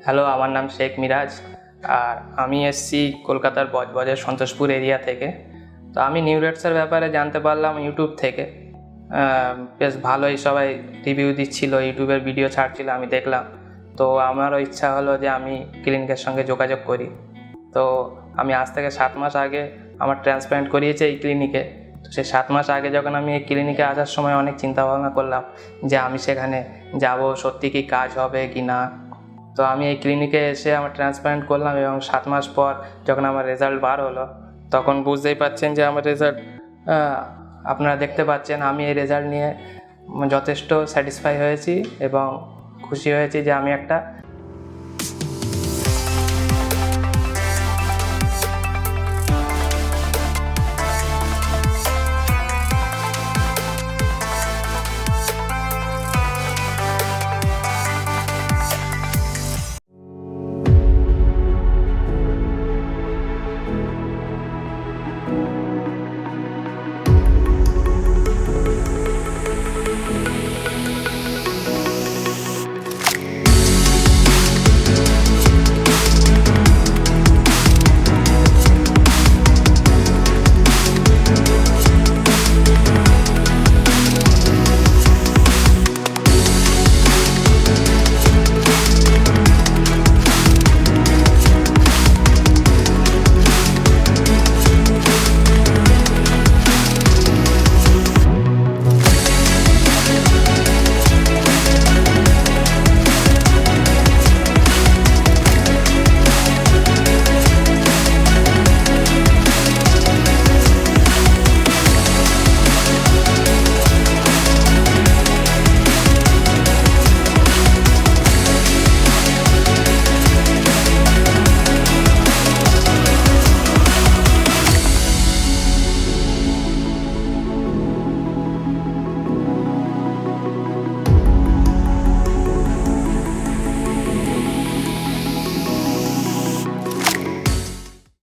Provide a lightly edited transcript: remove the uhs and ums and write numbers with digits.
Hello, আমার নাম শেখ মিরাজ। আর আমি এসছি কলকাতার বজবজের সন্তোষপুর এরিয়া থেকে। তো আমি নিউ রেটসের ব্যাপারে জানতে পারলাম ইউটিউব থেকে। বেশ ভালোই সবাই রিভিউ দিচ্ছিল, ইউটিউবের ভিডিও ছাড়ছিল, আমি দেখলাম। তো আমারও ইচ্ছা হলো যে আমি ক্লিনিকের সঙ্গে যোগাযোগ করি। তো আমি আজ থেকে 7 মাস আগে আমার ট্রান্সপ্ল্যান্ট করিয়েছে এই ক্লিনিকে। তো সেই 7 মাস আগে যখন আমি এই ক্লিনিকে আসার সময় অনেক চিন্তা ভাবনা করলাম যে আমি সেখানে যাব, সত্যি কি কাজ হবে কি না। তো আমি এই ক্লিনিকে এসে আমার ট্রান্সপ্ল্যান্ট করলাম এবং 7 মাস পর যখন আমার রেজাল্ট বার হলো, তখন বুঝতেই পারছেন যে আমার রেজাল্ট আপনারা দেখতে পাচ্ছেন। আমি এই রেজাল্ট নিয়ে যথেষ্ট স্যাটিসফাই হয়েছি এবং খুশি হয়েছি যে আমি একটা